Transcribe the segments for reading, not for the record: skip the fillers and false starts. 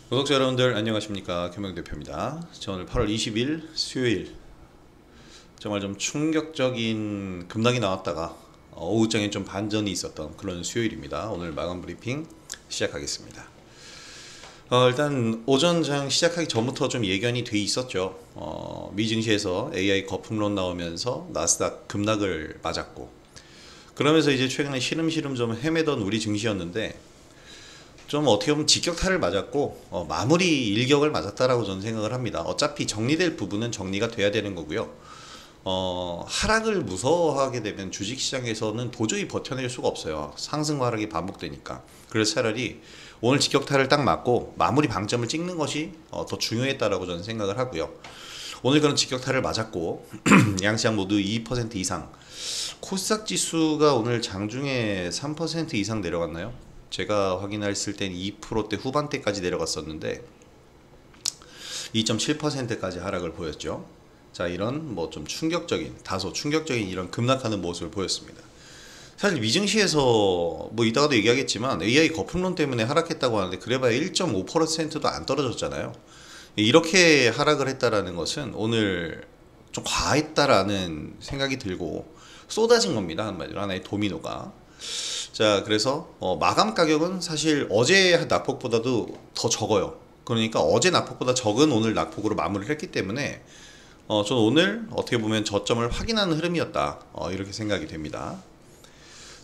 구독자 여러분들 안녕하십니까, 김영대표입니다. 저 오늘 8월 20일 수요일 정말 좀 충격적인 급락이 나왔다가 오후장에 좀 반전이 있었던 그런 수요일입니다. 오늘 마감 브리핑 시작하겠습니다. 일단 오전장 시작하기 전부터 좀 예견이 돼 있었죠. 미 증시에서 AI 거품론 나오면서 나스닥 급락을 맞았고, 그러면서 이제 최근에 시름시름 좀 헤매던 우리 증시였는데 좀 어떻게 보면 직격탄을 맞았고 마무리 일격을 맞았다라고 저는 생각을 합니다. 어차피 정리될 부분은 정리가 돼야 되는 거고요. 하락을 무서워하게 되면 주식시장에서는 도저히 버텨낼 수가 없어요. 상승과 하락이 반복되니까. 그래서 차라리 오늘 직격탄을 딱 맞고 마무리 방점을 찍는 것이 더 중요했다라고 저는 생각을 하고요. 오늘 그런 직격탄을 맞았고 양시장 모두 2% 이상, 코스닥 지수가 오늘 장중에 3% 이상 내려갔나요? 제가 확인했을 땐 2%대 후반대까지 내려갔었는데 2.7%까지 하락을 보였죠. 자, 이런 뭐 좀 다소 충격적인 이런 급락하는 모습을 보였습니다. 사실 미증시에서 뭐 이따가도 얘기하겠지만 AI 거품론 때문에 하락했다고 하는데 그래봐야 1.5%도 안 떨어졌잖아요. 이렇게 하락을 했다라는 것은 오늘 좀 과했다라는 생각이 들고 쏟아진 겁니다. 한마디로 하나의 도미노가. 자, 그래서 마감 가격은 사실 어제 낙폭보다도 더 적어요. 그러니까 어제 낙폭보다 적은 오늘 낙폭으로 마무리를 했기 때문에 저는 오늘 어떻게 보면 저점을 확인하는 흐름이었다, 이렇게 생각이 됩니다.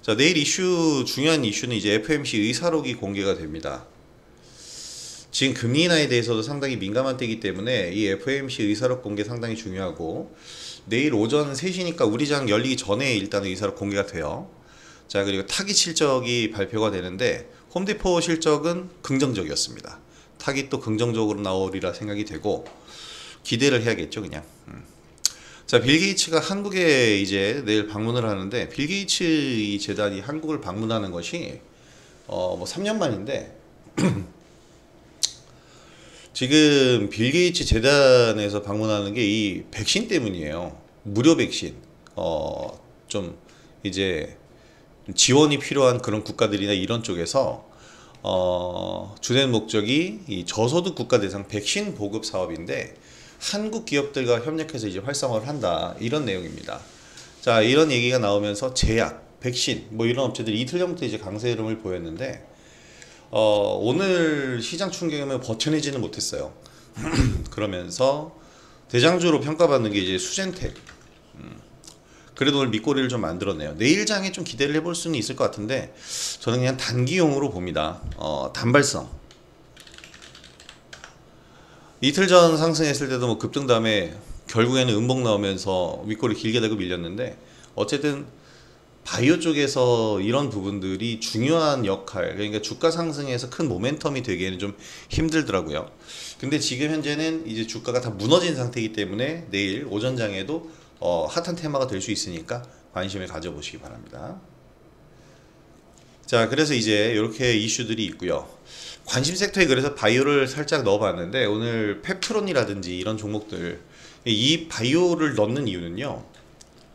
자, 내일 중요한 이슈는 이제 FOMC 의사록이 공개가 됩니다. 지금 금리 인하에 대해서도 상당히 민감한 때이기 때문에 이 FOMC 의사록 공개 상당히 중요하고, 내일 오전 3시니까 우리 장 열리기 전에 일단 의사록 공개가 돼요. 자, 그리고 타깃 실적이 발표가 되는데 홈디포 실적은 긍정적이었습니다. 타깃 또 긍정적으로 나오리라 생각이 되고 기대를 해야겠죠, 그냥. 자, 빌 게이츠가 한국에 이제 내일 방문을 하는데, 빌 게이츠 이 재단이 한국을 방문하는 것이 뭐 3년 만인데 지금 빌 게이츠 재단에서 방문하는 게 이 백신 때문이에요. 무료 백신. 좀 이제 지원이 필요한 그런 국가들이나 이런 쪽에서 주된 목적이 이 저소득 국가 대상 백신 보급 사업인데 한국 기업들과 협력해서 이제 활성화를 한다, 이런 내용입니다. 자, 이런 얘기가 나오면서 제약, 백신 뭐 이런 업체들이 이틀 전부터 이제 강세 흐름을 보였는데 오늘 시장 충격에 버텨내지는 못했어요. 그러면서 대장주로 평가받는 게 이제 수젠텍. 그래도 오늘 밑꼬리를 좀 만들었네요. 내일 장에 좀 기대를 해볼 수는 있을 것 같은데 저는 그냥 단기용으로 봅니다. 단발성. 이틀 전 상승했을 때도 뭐 급등 다음에 결국에는 음봉 나오면서 윗꼬리 길게 대고 밀렸는데, 어쨌든 바이오 쪽에서 이런 부분들이 중요한 역할, 그러니까 주가 상승에서 큰 모멘텀이 되기에는 좀 힘들더라고요. 근데 지금 현재는 이제 주가가 다 무너진 상태이기 때문에 내일 오전장에도 핫한 테마가 될 수 있으니까 관심을 가져보시기 바랍니다. 자, 그래서 이제 이렇게 이슈들이 있고요. 관심 섹터에 그래서 바이오를 살짝 넣어봤는데 오늘 페프론이라든지 이런 종목들, 이 바이오를 넣는 이유는요,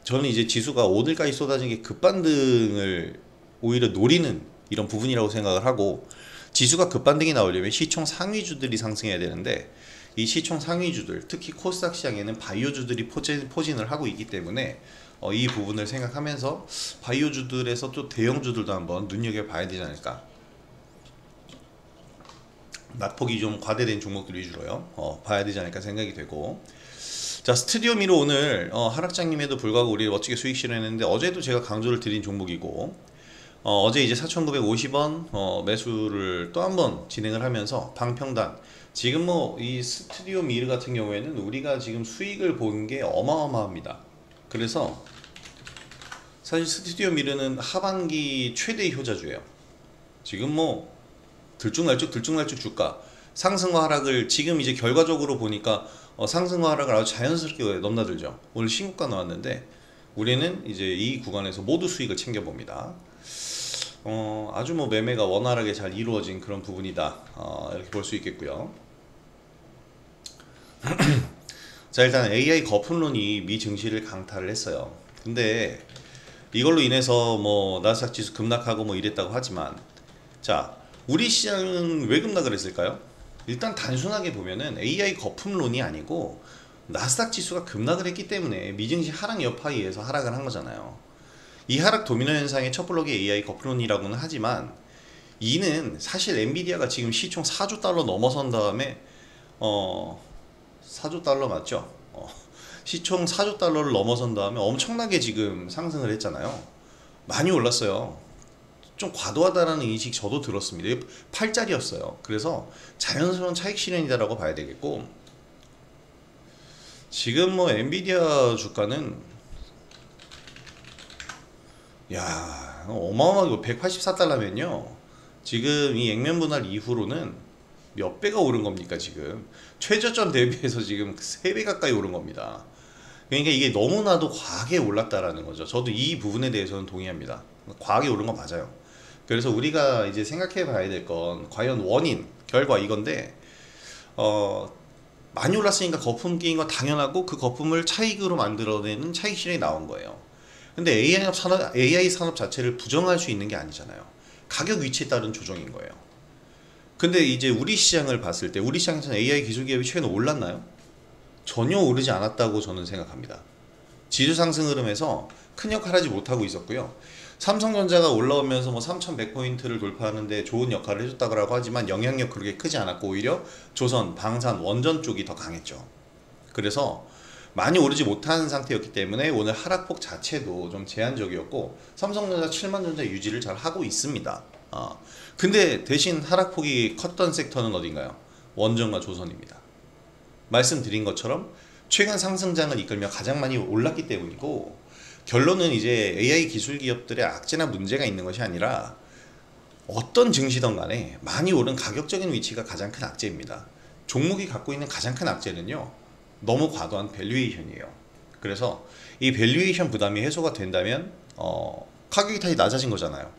저는 이제 지수가 오늘까지 쏟아진 게 급반등을 오히려 노리는 이런 부분이라고 생각을 하고, 지수가 급반등이 나오려면 시총 상위주들이 상승해야 되는데 이 시총 상위주들, 특히 코스닥 시장에는 바이오주들이 포진을 하고 있기 때문에 이 부분을 생각하면서 바이오주들에서 또 대형주들도 한번 눈여겨봐야 되지 않을까. 낙폭이 좀 과대된 종목들 위주로요, 봐야 되지 않을까 생각이 되고. 자, 스튜디오 미로 오늘 하락장님에도 불구하고 우리 멋지게 수익 실현했는데 어제도 제가 강조를 드린 종목이고, 어제 이제 4,950원 매수를 또 한번 진행을 하면서 방평단, 지금 뭐 이 스튜디오 미르 같은 경우에는 우리가 지금 수익을 본 게 어마어마합니다. 그래서 사실 스튜디오 미르는 하반기 최대 효자주예요. 지금 뭐 들쭉날쭉 주가 상승과 하락을 지금 이제 결과적으로 보니까 상승과 하락을 아주 자연스럽게 넘나들죠. 오늘 신고가 나왔는데 우리는 이제 이 구간에서 모두 수익을 챙겨봅니다. 아주 뭐 매매가 원활하게 잘 이루어진 그런 부분이다, 이렇게 볼 수 있겠고요. 자, 일단 AI 거품론이 미 증시를 강타를 했어요. 근데 이걸로 인해서 뭐 나스닥 지수 급락하고 뭐 이랬다고 하지만, 자, 우리 시장은 왜 급락을 했을까요? 일단 단순하게 보면은 AI 거품론이 아니고 나스닥 지수가 급락을 했기 때문에 미증시 하락 여파에서 하락을 한 거잖아요. 이 하락 도미노 현상의 첫 블록이 AI 거품론이라고는 하지만 이는 사실 엔비디아가 지금 시총 4조 달러 넘어선 다음에 4조 달러 맞죠? 시총 4조 달러를 넘어선 다음에 엄청나게 지금 상승을 했잖아요. 많이 올랐어요. 좀 과도하다라는 인식 저도 들었습니다. 8짜리였어요. 그래서 자연스러운 차익 실현이다라고 봐야 되겠고, 지금 뭐 엔비디아 주가는 야 어마어마하게 184달러면요 지금 이 액면 분할 이후로는 몇 배가 오른 겁니까? 지금 최저점 대비해서 지금 3배 가까이 오른 겁니다. 그러니까 이게 너무나도 과하게 올랐다라는 거죠. 저도 이 부분에 대해서는 동의합니다. 과하게 오른 건 맞아요. 그래서 우리가 이제 생각해 봐야 될 건 과연 원인, 결과 이건데 많이 올랐으니까 거품 끼인 건 당연하고 그 거품을 차익으로 만들어내는 차익 실현이 나온 거예요. 근데 AI 산업 자체를 부정할 수 있는 게 아니잖아요. 가격 위치에 따른 조정인 거예요. 근데 이제 우리 시장을 봤을 때 우리 시장에서는 AI 기술 기업이 최근에 올랐나요? 전혀 오르지 않았다고 저는 생각합니다. 지수 상승 흐름에서 큰 역할을 하지 못하고 있었고요. 삼성전자가 올라오면서 뭐 3100포인트를 돌파하는데 좋은 역할을 해줬다고 하지만 영향력 그렇게 크지 않았고 오히려 조선, 방산, 원전 쪽이 더 강했죠. 그래서 많이 오르지 못한 상태였기 때문에 오늘 하락폭 자체도 좀 제한적이었고 삼성전자 7만전자 유지를 잘 하고 있습니다. 근데 대신 하락폭이 컸던 섹터는 어딘가요? 원전과 조선입니다. 말씀드린 것처럼 최근 상승장을 이끌며 가장 많이 올랐기 때문이고, 결론은 이제 AI 기술 기업들의 악재나 문제가 있는 것이 아니라 어떤 증시든 간에 많이 오른 가격적인 위치가 가장 큰 악재입니다. 종목이 갖고 있는 가장 큰 악재는요, 너무 과도한 밸류에이션이에요. 그래서 이 밸류에이션 부담이 해소가 된다면 가격이 다시 낮아진 거잖아요.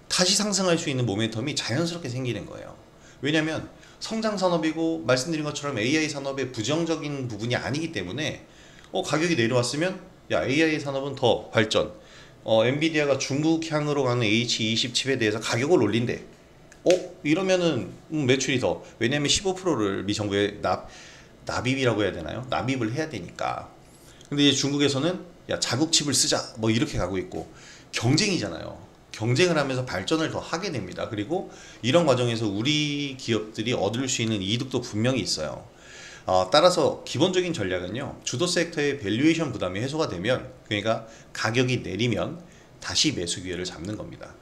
다시 상승할 수 있는 모멘텀이 자연스럽게 생기는 거예요. 왜냐하면 성장 산업이고 말씀드린 것처럼 AI 산업의 부정적인 부분이 아니기 때문에 가격이 내려왔으면 야 AI 산업은 더 발전, 엔비디아가 중국향으로 가는 H20 칩에 대해서 가격을 올린대. 이러면은 매출이 더, 왜냐하면 15%를 미 정부에 납입이라고 해야 되나요? 납입을 해야 되니까. 근데 이제 중국에서는 야 자국 칩을 쓰자 뭐 이렇게 가고 있고, 경쟁이잖아요. 경쟁을 하면서 발전을 더 하게 됩니다. 그리고 이런 과정에서 우리 기업들이 얻을 수 있는 이득도 분명히 있어요. 따라서 기본적인 전략은요, 주도 섹터의 밸류에이션 부담이 해소가 되면, 그러니까 가격이 내리면 다시 매수 기회를 잡는 겁니다.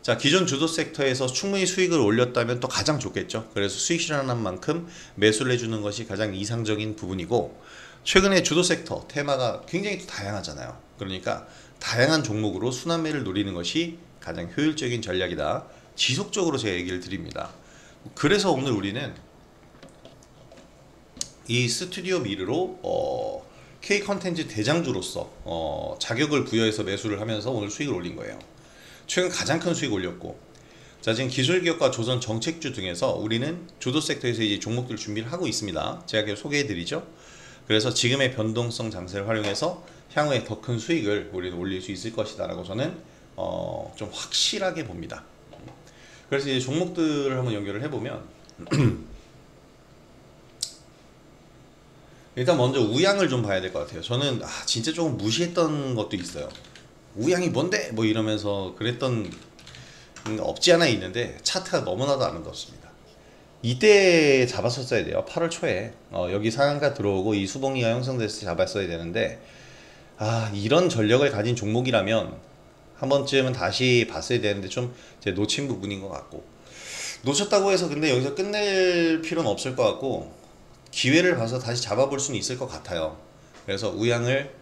자, 기존 주도 sek터에서 충분히 수익을 올렸다면 또 가장 좋겠죠. 그래서 수익 실현한 만큼 매수를 해주는 것이 가장 이상적인 부분이고, 최근에 주도 섹터 테마가 굉장히 다양하잖아요. 그러니까 다양한 종목으로 순환매를 노리는 것이 가장 효율적인 전략이다. 지속적으로 제가 얘기를 드립니다. 그래서 오늘 우리는 이 스튜디오 미르로 K 컨텐츠 대장주로서 자격을 부여해서 매수를 하면서 오늘 수익을 올린 거예요. 최근 가장 큰 수익 올렸고, 자, 지금 기술기업과 조선 정책주 등에서 우리는 주도 섹터에서 이제 종목들을 준비를 하고 있습니다. 제가 계속 소개해 드리죠. 그래서 지금의 변동성 장세를 활용해서 향후에 더 큰 수익을 우리는 올릴 수 있을 것이다 라고 저는 좀 확실하게 봅니다. 그래서 이제 종목들을 한번 연결을 해보면 일단 먼저 우양을 좀 봐야 될 것 같아요. 저는 진짜 조금 무시했던 것도 있어요. 우양이 뭔데? 뭐 이러면서 그랬던 없지 않아 있는데 차트가 너무나도 아름답습니다. 이때 잡았었어야 돼요. 8월 초에 여기 상한가 들어오고 이 수봉이가 형성됐을 때 잡았어야 되는데, 이런 전력을 가진 종목이라면 한 번쯤은 다시 봤어야 되는데 좀 제 놓친 부분인 것 같고, 놓쳤다고 해서 근데 여기서 끝낼 필요는 없을 것 같고, 기회를 봐서 다시 잡아볼 수는 있을 것 같아요. 그래서 우양을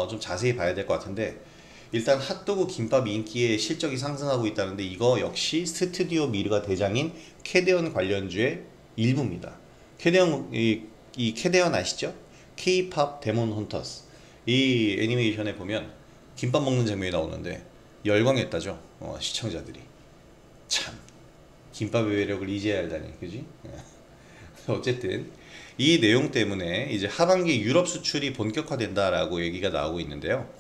좀 자세히 봐야 될 것 같은데, 일단 핫도그 김밥 인기의 실적이 상승하고 있다는데 이거 역시 스튜디오 미르가 대장인 캐데언 관련주의 일부입니다. 캐데언, 이 캐데언 아시죠? K-팝 데몬 헌터스. 이 애니메이션에 보면 김밥 먹는 장면이 나오는데 열광했다죠. 시청자들이. 참 김밥의 매력을 이제야 알다니, 그지? 어쨌든 이 내용 때문에 이제 하반기 유럽 수출이 본격화된다라고 얘기가 나오고 있는데요.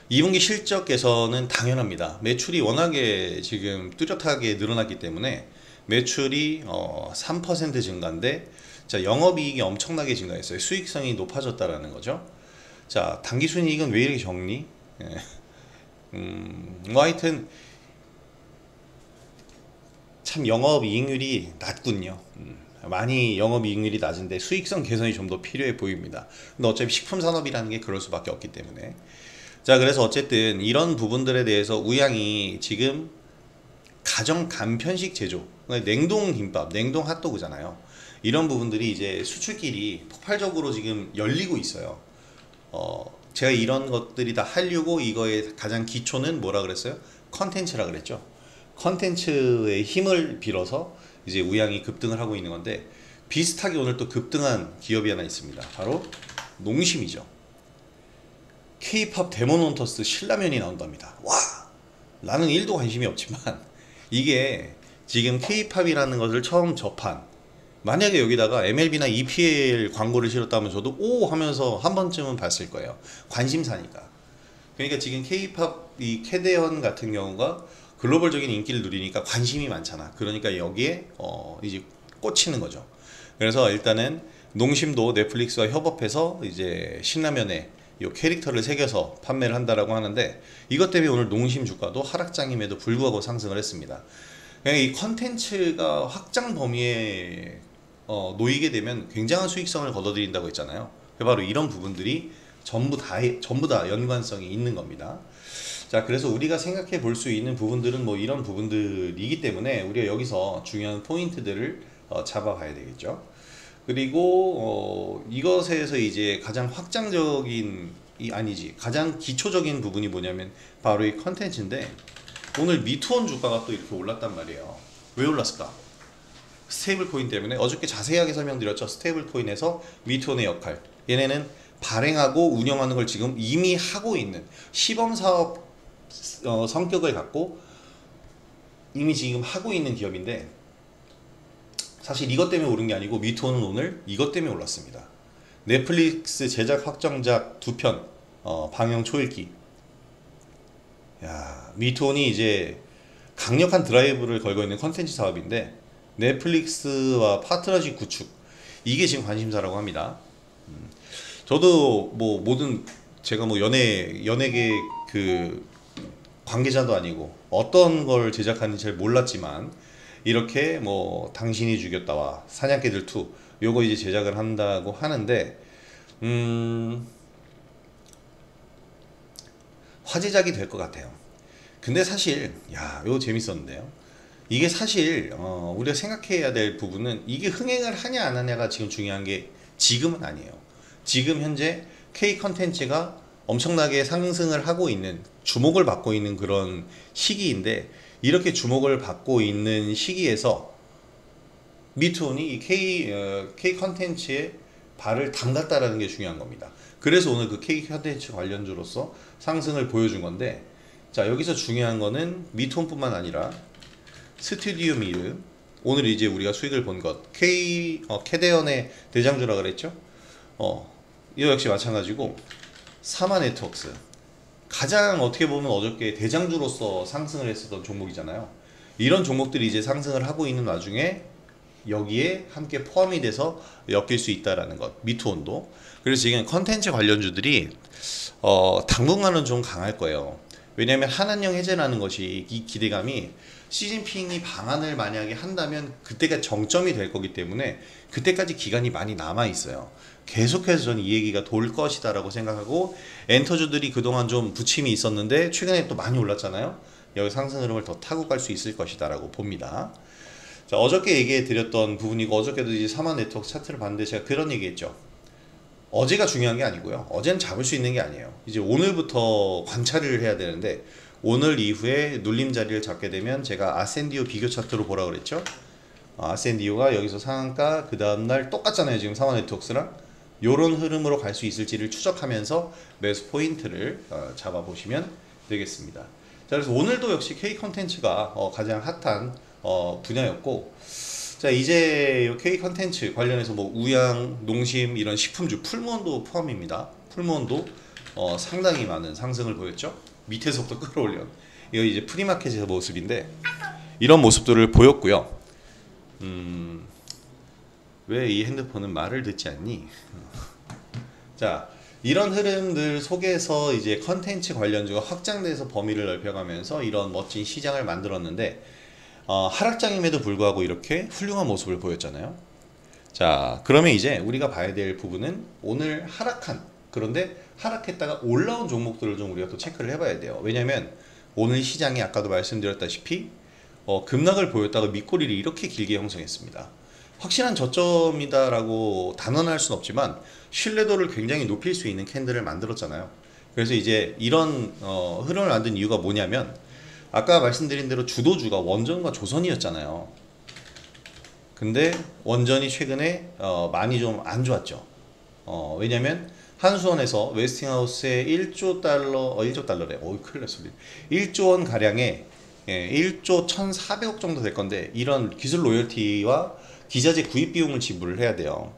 2분기 실적 개선은 당연합니다. 매출이 워낙에 지금 뚜렷하게 늘어났기 때문에 매출이 3% 증가인데, 자, 영업이익이 엄청나게 증가했어요. 수익성이 높아졌다라는 거죠. 자, 당기순이익은 왜 이렇게 적니? 뭐 하여튼 참 영업이익률이 낮군요. 많이 영업이익률이 낮은데 수익성 개선이 좀 더 필요해 보입니다. 근데 어차피 식품산업이라는 게 그럴 수밖에 없기 때문에. 자, 그래서 어쨌든 이런 부분들에 대해서 우양이 지금 가정 간편식 제조, 냉동 김밥, 냉동 핫도그잖아요. 이런 부분들이 이제 수출길이 폭발적으로 지금 열리고 있어요. 제가 이런 것들이 다 하려고 이거의 가장 기초는 뭐라 그랬어요? 컨텐츠라 그랬죠. 컨텐츠의 힘을 빌어서 이제 우양이 급등을 하고 있는 건데, 비슷하게 오늘 또 급등한 기업이 하나 있습니다. 바로 농심이죠. K-팝 데모논터스 신라면이 나온답니다. 와! 나는 1도 관심이 없지만 이게 지금 K-팝이라는 것을 처음 접한, 만약에 여기다가 MLB나 EPL 광고를 실었다면 저도 오 하면서 한 번쯤은 봤을 거예요. 관심사니까. 그러니까 지금 K-팝 이 캐대언 같은 경우가 글로벌적인 인기를 누리니까 관심이 많잖아. 그러니까 여기에 이제 꽂히는 거죠. 그래서 일단은 농심도 넷플릭스와 협업해서 이제 신라면에 이 캐릭터를 새겨서 판매를 한다라고 하는데, 이것 때문에 오늘 농심 주가도 하락장임에도 불구하고 상승을 했습니다. 그러니까 이 컨텐츠가 확장 범위에 놓이게 되면 굉장한 수익성을 거둬들인다고 했잖아요. 바로 이런 부분들이 전부 다 연관성이 있는 겁니다. 자, 그래서 우리가 생각해 볼 수 있는 부분들은 뭐 이런 부분들이기 때문에 우리가 여기서 중요한 포인트들을 잡아봐야 되겠죠. 그리고 이것에서 이제 가장 확장적인 가장 기초적인 부분이 뭐냐면 바로 이 컨텐츠인데, 오늘 미투온 주가가 또 이렇게 올랐단 말이에요. 왜 올랐을까? 스테이블 코인 때문에. 어저께 자세하게 설명드렸죠. 스테이블 코인에서 미투온의 역할, 얘네는 발행하고 운영하는 걸 지금 이미 하고 있는 시범 사업 성격을 갖고 이미 지금 하고 있는 기업인데, 사실 이것 때문에 오른 게 아니고 미투온은 오늘 이것 때문에 올랐습니다. 넷플릭스 제작 확정작 2편 방영 초읽기. 야, 미투온이 이제 강력한 드라이브를 걸고 있는 컨텐츠 사업인데, 넷플릭스와 파트너십 구축, 이게 지금 관심사라고 합니다. 저도 뭐 모든, 제가 뭐 연예계 그 관계자도 아니고 어떤 걸 제작하는지 잘 몰랐지만, 이렇게 뭐 당신이 죽였다와 사냥개들 2 요거 이제 제작을 한다고 하는데, 화제작이 될 것 같아요. 근데 사실 요거 재밌었는데요. 이게 사실 우리가 생각해야 될 부분은, 이게 흥행을 하냐 안 하냐가 지금 중요한 게 지금은 아니에요. 지금 현재 K 컨텐츠가 엄청나게 상승을 하고 있는, 주목을 받고 있는 그런 시기인데, 이렇게 주목을 받고 있는 시기에서 미투온이 이 K 컨텐츠에 발을 담갔다라는 게 중요한 겁니다. 그래서 오늘 그 K 컨텐츠 관련주로서 상승을 보여준 건데, 자, 여기서 중요한 거는 미투온뿐만 아니라 스튜디오 미르, 오늘 이제 우리가 수익을 본 것, 캐대언의 대장주라 그랬죠. 이거 역시 마찬가지고 사마 네트워크스, 가장 어떻게 보면 어저께 대장주로서 상승을 했었던 종목이잖아요. 이런 종목들이 이제 상승을 하고 있는 와중에 여기에 함께 포함이 돼서 엮일 수 있다라는 것, 미투온도. 그래서 지금 컨텐츠 관련주들이 당분간은 좀 강할 거예요. 왜냐하면 한한령 해제라는 것이, 이 기대감이 시진핑이 방한을 만약에 한다면 그때가 정점이 될 거기 때문에 그때까지 기간이 많이 남아 있어요. 계속해서 저는 이 얘기가 돌 것이다 라고 생각하고, 엔터주들이 그동안 좀 부침이 있었는데 최근에 또 많이 올랐잖아요. 여기 상승 흐름을 더 타고 갈 수 있을 것이다 라고 봅니다. 자, 어저께 얘기해 드렸던 부분이고, 어저께도 이제 사마 네트워크 차트를 봤는데 제가 그런 얘기 했죠. 어제가 중요한 게 아니고요, 어제는 잡을 수 있는 게 아니에요. 이제 오늘부터 관찰을 해야 되는데, 오늘 이후에 눌림 자리를 잡게 되면 제가 아센디오 비교 차트로 보라 그랬죠. 아센디오가 여기서 상한가, 그 다음날 똑같잖아요. 지금 사마 네트워크스랑 요런 흐름으로 갈 수 있을지를 추적하면서 매수 포인트를 잡아보시면 되겠습니다. 자, 그래서 오늘도 역시 K 컨텐츠가 가장 핫한 분야였고, 자, 이제 K 컨텐츠 관련해서 뭐 우양, 농심, 이런 식품주, 풀무원도 포함입니다. 풀무원도 상당히 많은 상승을 보였죠. 밑에서부터 끌어올려. 이거 이제 프리마켓의 모습인데, 이런 모습들을 보였고요. 왜 이 핸드폰은 말을 듣지 않니? 자, 이런 흐름들 속에서 이제 컨텐츠 관련주가 확장돼서 범위를 넓혀가면서 이런 멋진 시장을 만들었는데, 하락장임에도 불구하고 이렇게 훌륭한 모습을 보였잖아요. 자, 그러면 이제 우리가 봐야 될 부분은 오늘 하락한, 그런데 하락했다가 올라온 종목들을 좀 우리가 또 체크를 해봐야 돼요. 왜냐면 오늘 시장이 아까도 말씀드렸다시피 급락을 보였다가 밑꼬리를 이렇게 길게 형성했습니다. 확실한 저점이다라고 단언할 수는 없지만 신뢰도를 굉장히 높일 수 있는 캔들을 만들었잖아요. 그래서 이제 이런 흐름을 만든 이유가 뭐냐면, 아까 말씀드린 대로 주도주가 원전과 조선이었잖아요. 근데 원전이 최근에 많이 좀 안 좋았죠. 왜냐면 한수원에서 웨스팅하우스에 1조 달러, 1조 달러래. 큰일 났어. 1조 원 가량의 1조 1,400억 정도 될 건데, 이런 기술 로열티와 기자재 구입 비용을 지불을 해야 돼요.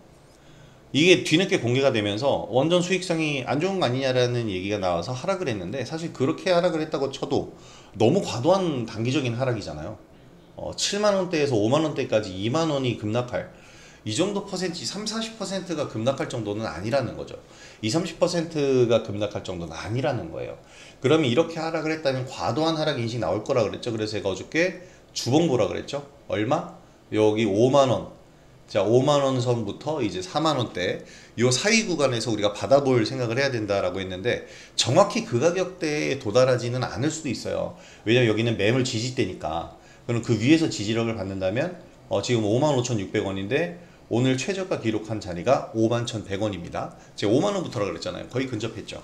이게 뒤늦게 공개가 되면서 원전 수익성이 안 좋은 거 아니냐라는 얘기가 나와서 하락을 했는데, 사실 그렇게 하락을 했다고 쳐도 너무 과도한 단기적인 하락이잖아요. 7만원대에서 5만원대까지 2만원이 급락할, 이 정도 퍼센트, 30-40%가 급락할 정도는 아니라는 거죠. 20-30%가 급락할 정도는 아니라는 거예요. 그러면 이렇게 하락을 했다면 과도한 하락 인식 나올 거라 그랬죠. 그래서 제가 어저께 주봉 보라 그랬죠. 얼마? 여기 5만원. 자, 5만원 선부터 이제 4만원대, 요 사이 구간에서 우리가 받아볼 생각을 해야 된다라고 했는데, 정확히 그 가격대에 도달하지는 않을 수도 있어요. 왜냐면 여기는 매물 지지대니까. 그럼 그 위에서 지지력을 받는다면 지금 55,600원인데 오늘 최저가 기록한 자리가 51,100원입니다. 제가 5만원부터라 그랬잖아요. 거의 근접했죠.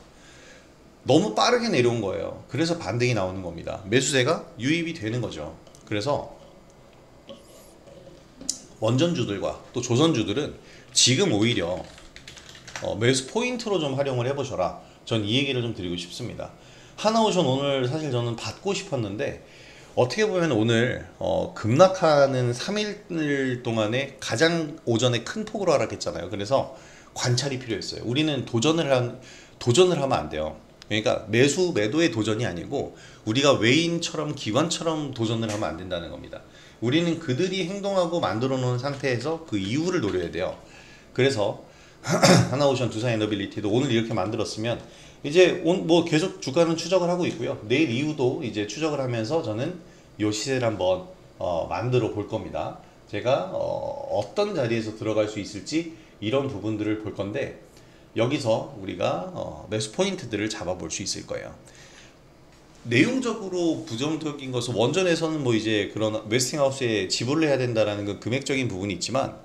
너무 빠르게 내려온 거예요. 그래서 반등이 나오는 겁니다. 매수세가 유입이 되는 거죠. 그래서 원전주들과 또 조선주들은 지금 오히려 매수 포인트로 좀 활용을 해보셔라. 전 이 얘기를 좀 드리고 싶습니다. 하나오션 오늘 사실 저는 받고 싶었는데, 어떻게 보면 오늘 급락하는 3일 동안에 가장 오전에 큰 폭으로 하락했잖아요. 그래서 관찰이 필요했어요. 우리는 도전을 하면 안 돼요. 그러니까 매도의 도전이 아니고 우리가 외인처럼 기관처럼 도전을 하면 안 된다는 겁니다. 우리는 그들이 행동하고 만들어 놓은 상태에서 그 이유를 노려야 돼요. 그래서 하나오션, 두산에너빌리티도 오늘 이렇게 만들었으면 이제 뭐 계속 주가는 추적을 하고 있고요. 내일 이후도 이제 추적을 하면서 저는 요 시세를 한번 만들어 볼 겁니다. 제가 어떤 자리에서 들어갈 수 있을지 이런 부분들을 볼 건데, 여기서 우리가 매수 포인트들을 잡아볼 수 있을 거예요. 내용적으로 부정적인 것은, 원전에서는 뭐 이제 그런 웨스팅하우스에 지불을 해야 된다라는 그 금액적인 부분이 있지만,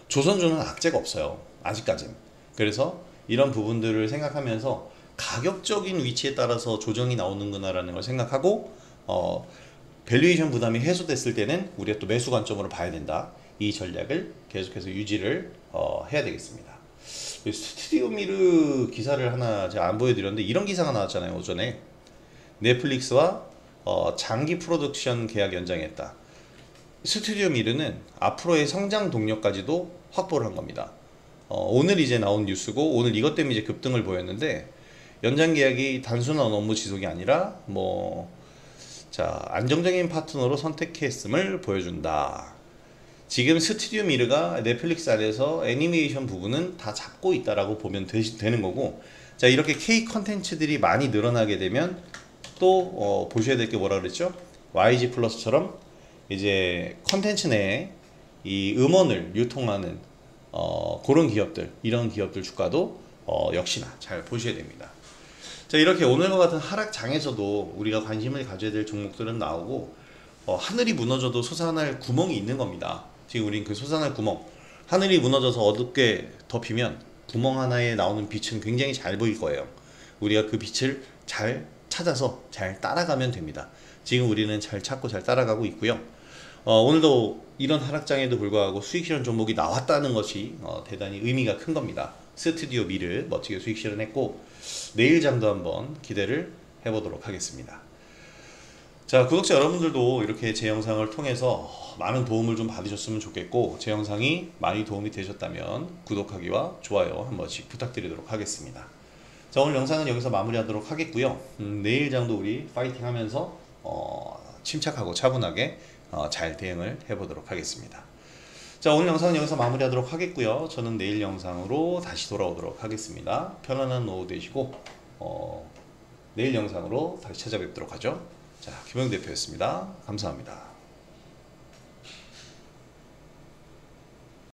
조선주는 악재가 없어요. 아직까지는. 그래서 이런 부분들을 생각하면서 가격적인 위치에 따라서 조정이 나오는구나라는 걸 생각하고, 밸류에이션 부담이 해소됐을 때는 우리가 또 매수 관점으로 봐야 된다. 이 전략을 계속해서 유지를 해야 되겠습니다. 스튜디오 미르 기사를 하나 제가 안 보여드렸는데, 이런 기사가 나왔잖아요. 오전에 넷플릭스와 장기 프로덕션 계약 연장했다. 스튜디오 미르는 앞으로의 성장 동력까지도 확보를 한 겁니다. 오늘 이제 나온 뉴스고, 오늘 이것 때문에 이제 급등을 보였는데, 연장 계약이 단순한 업무 지속이 아니라 안정적인 파트너로 선택했음을 보여준다. 지금 스튜디오 미르가 넷플릭스 안에서 애니메이션 부분은 다 잡고 있다라고 보면 되는 거고, 자, 이렇게 K 컨텐츠들이 많이 늘어나게 되면 또 보셔야 될 게 뭐라 그랬죠? YG 플러스처럼 이제 컨텐츠 내에 이 음원을 유통하는 그런 기업들, 이런 기업들 주가도 역시나 잘 보셔야 됩니다. 자, 이렇게 오늘과 같은 하락장에서도 우리가 관심을 가져야 될 종목들은 나오고, 하늘이 무너져도 솟아날 구멍이 있는 겁니다. 지금 우린 그 솟아날 구멍, 하늘이 무너져서 어둡게 덮이면 구멍 하나에 나오는 빛은 굉장히 잘 보일 거예요. 우리가 그 빛을 잘 찾아서 잘 따라가면 됩니다. 지금 우리는 잘 찾고 잘 따라가고 있고요. 오늘도 이런 하락장에도 불구하고 수익 실현 종목이 나왔다는 것이 대단히 의미가 큰 겁니다. 스튜디오 미르 멋지게 수익 실현했고, 내일 장도 한번 기대를 해보도록 하겠습니다. 자, 구독자 여러분들도 이렇게 제 영상을 통해서 많은 도움을 좀 받으셨으면 좋겠고, 제 영상이 많이 도움이 되셨다면 구독하기와 좋아요 한 번씩 부탁드리도록 하겠습니다. 자, 오늘 영상은 여기서 마무리하도록 하겠고요. 내일 장도 우리 파이팅 하면서 침착하고 차분하게 잘 대응을 해보도록 하겠습니다. 자, 오늘 영상은 여기서 마무리하도록 하겠고요. 저는 내일 영상으로 다시 돌아오도록 하겠습니다. 편안한 오후 되시고 내일 영상으로 다시 찾아뵙도록 하죠. 자, 김영 대표였습니다. 감사합니다.